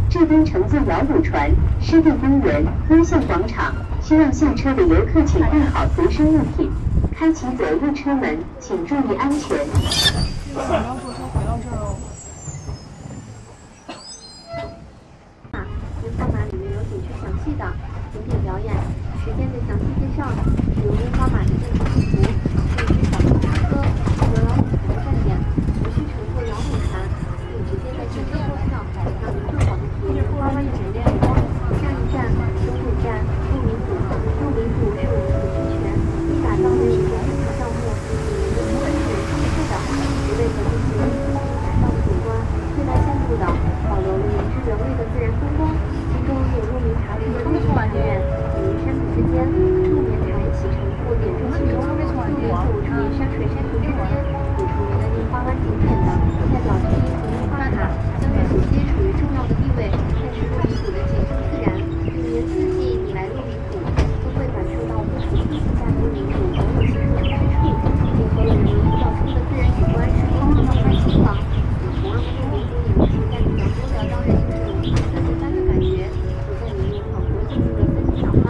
这边乘坐摇橹船、湿地公园、微笑广场，需要下车的游客请带好随身物品。开启左右车门，请注意安全。我们要坐车回到这儿哦。樱花马里面有景区详细的景点表演、时间的详细介绍，有樱花马的电子地图，可以小型搭车、有摇橹船的站点，无需乘坐摇橹船，可以直接在线上购票，让您更好的体验樱花马景点。下一站终点站鹿鸣谷，鹿鸣谷是我们景区圈打造的一个水上项目，以人工智能方式的，为了进行打造的景观最大限度的保留了原汁原味的自然风光，其中有鹿鸣茶树的绿色花园，与山谷之间，鹿鸣潭洗尘瀑点缀其中，鹿鸣谷处于山水山谷之间，有著名的樱花湾景点的代表之一和樱花塔，相对有些处于重要的地位，但是鹿鸣谷的景色自然，一年四季你来鹿鸣谷都会感受到不同，在鹿鸣谷总有其特别之处，结合了人们营造出的自然景观是多么的开心了。同样的鹿鸣谷也能期待你能多聊到人与人四季般的感觉，不再迷路仿佛进入了四季赏花，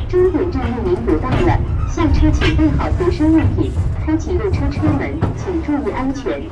终点站鹿鸣谷到了，下车请带好随身物品，开启右车车门，请注意安全。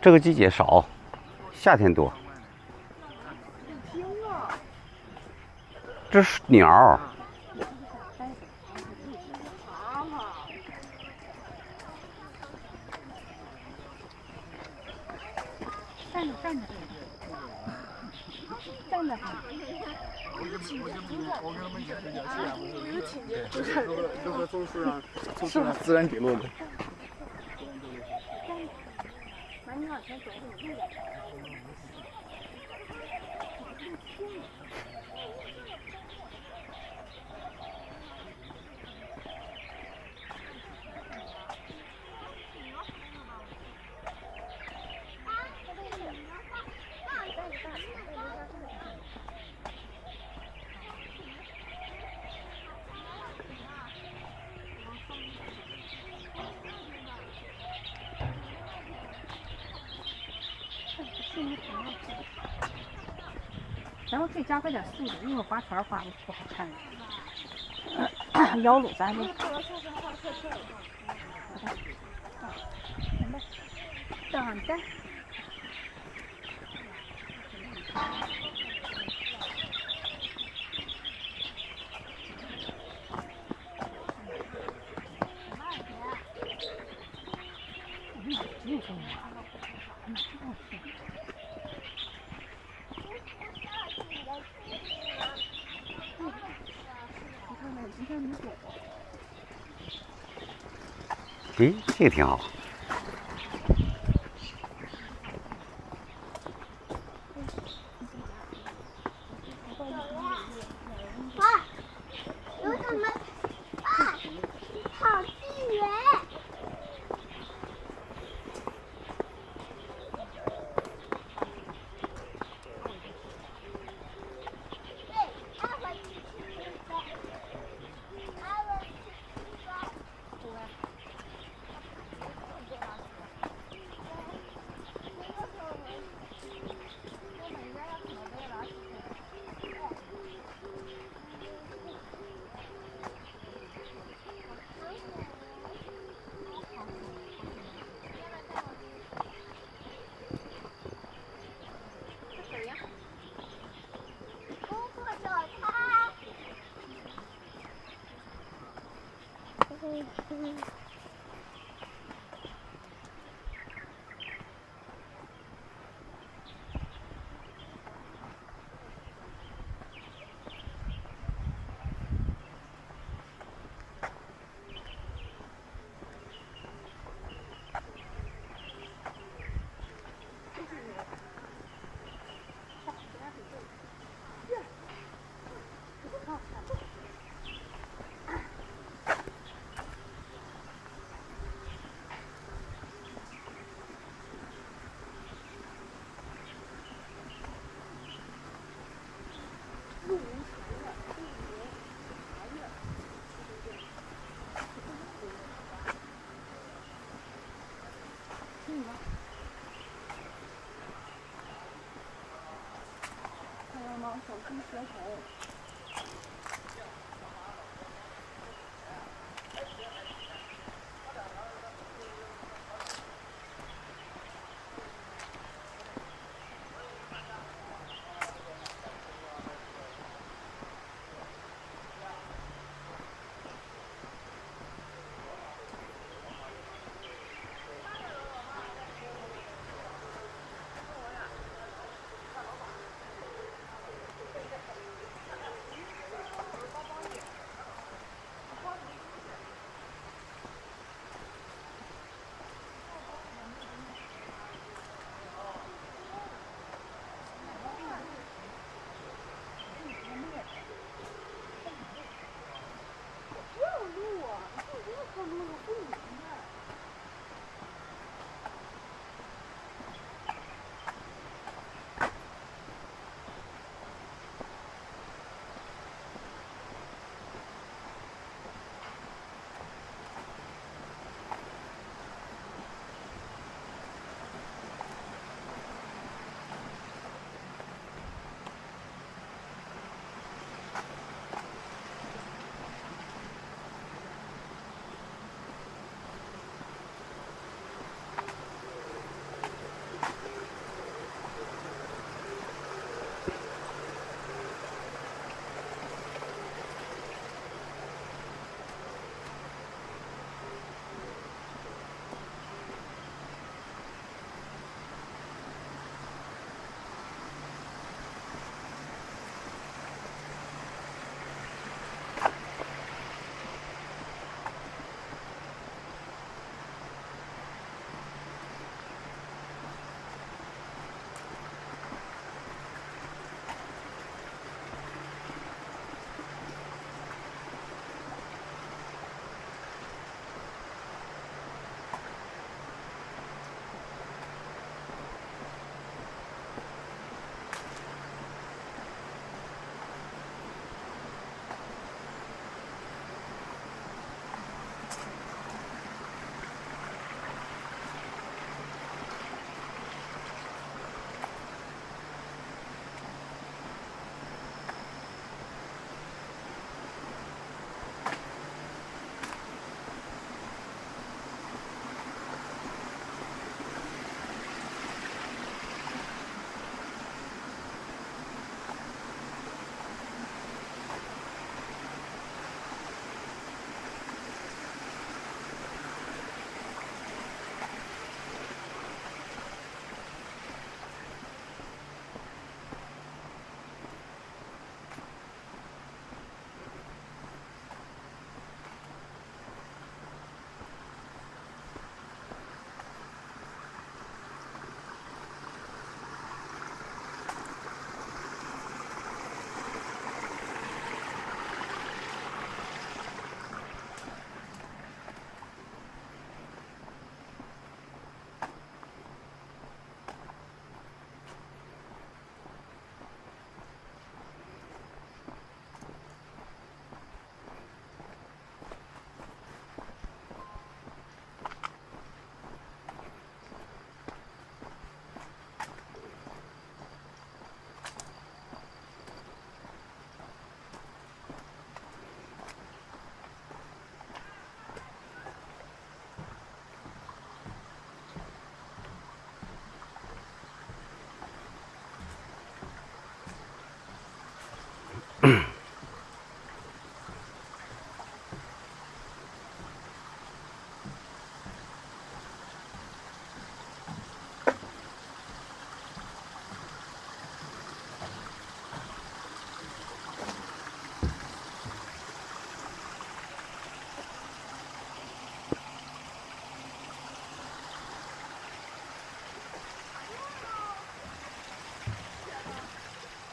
这个季节少，夏天多。这是鸟。站着。我跟他们讲这个从树上自然跌落的。那你往前走会有路的。咱们可以加快点速度，一会儿划船划的不好看。摇橹咱就。等着。咦，这个挺好。哇，有什么？啊，好巨人！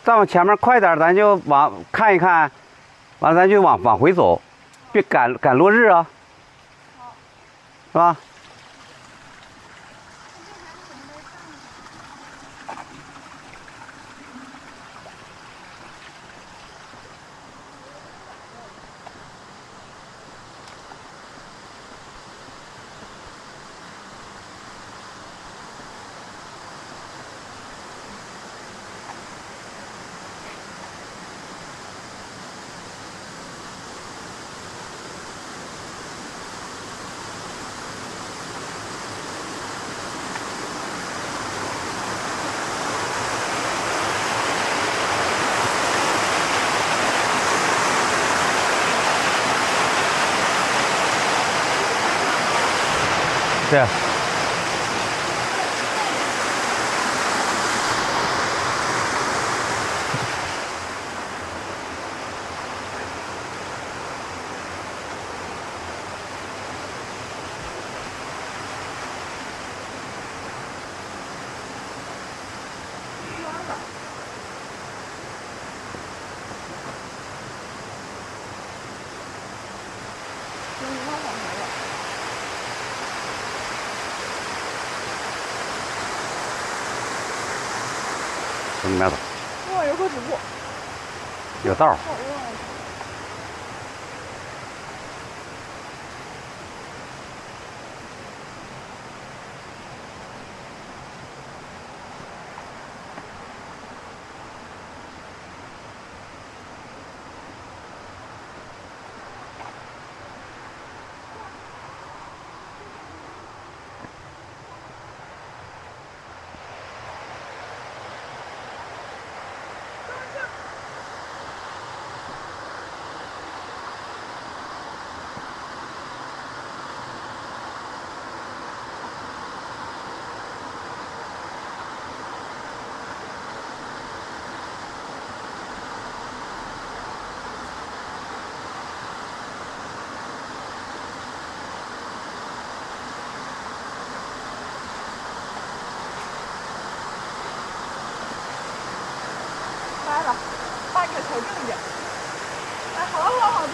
再往前面快点，咱就往看一看，完了咱就往回走，别赶落日啊，是吧？对。往里面走。哇，有个止步，有道儿。来了，半个调正点。哎，好了好了好了。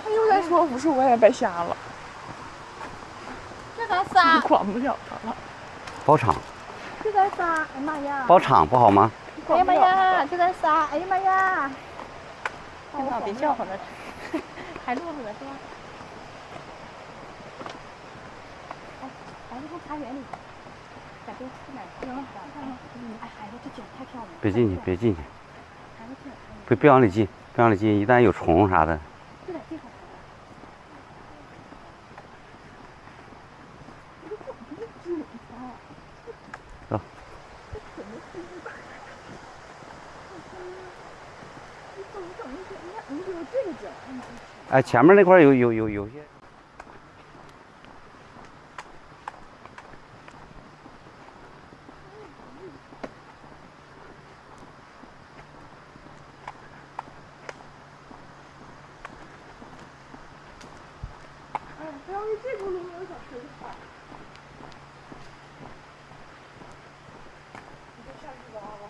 他又在说不是我也白瞎了，这咱仨，你管不了他了。包场，这咱仨，哎呀妈呀！包场不好吗？哎呀妈呀，这咱仨，哎呀妈呀！幸好别笑话了，还录着呢是吧？哎，咱这不茶园里，在这吃奶茶呢，哎，孩子这脚太漂亮了。别进去，别进去，孩子这脚别往里进，别往里进，一旦有虫啥的。就在这块。走。哎，前面那块有些。不要是这条路没有小车就好。你就下去挖吧。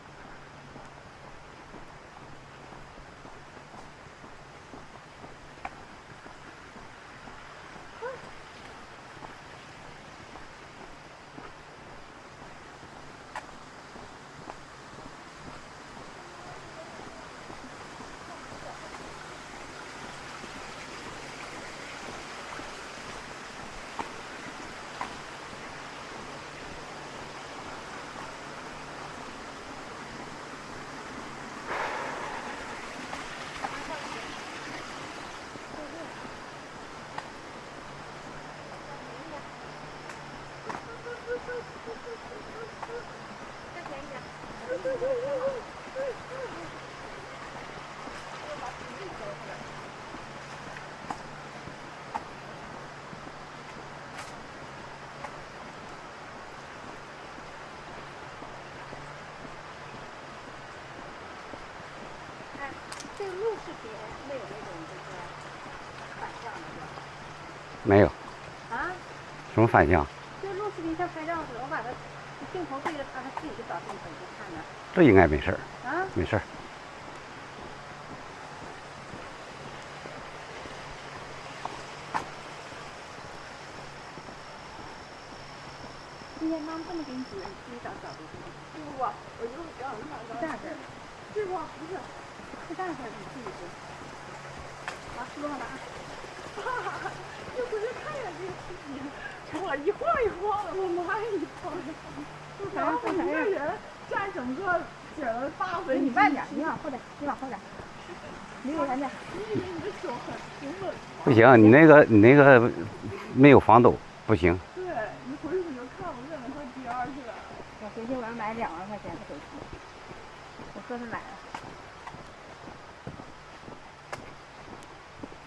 这个录视频没有那种就是反向的是吧？没有。啊？什么反向？就录视频像拍照似的，我把它镜头对着它，它自己就找镜头去看的。这应该没事儿。啊？没事儿。今天妈妈这么给你煮的，你自己找角度。不，我觉得我这样这样式儿。对不？不是，是这样式儿，你自己煮。好，吃多少吧？哈哈，就回去看一眼这个视频，我一晃一晃的，我妈一晃一晃的，然后我一个人占整个景的大分。你慢点，你往后点，你往后点，离我远点。你的手很平稳。不行，你那个没有防抖，不行。对，你回去你就看不见了，快颠儿去了。我回去我要买2万块钱的手机，我说是买了。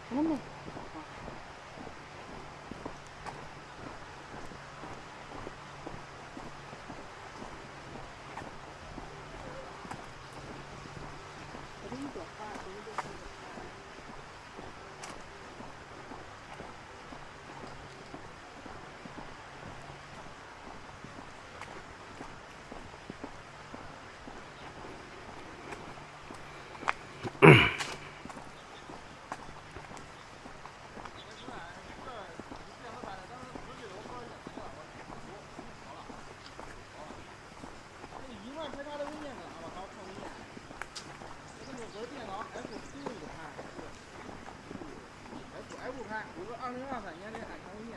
真的。2023年的安全文件。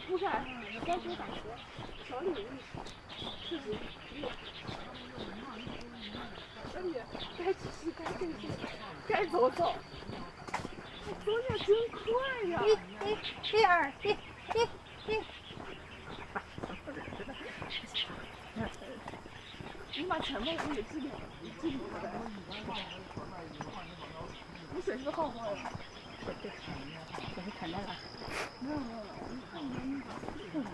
不是，你该说打车，小礼物，是不是？而且该吃吃，该动动，该走走，走也真快呀！你把前面给记里了呗。你水是不是好喝呀？对，我是啃那个。没有，我看你那个。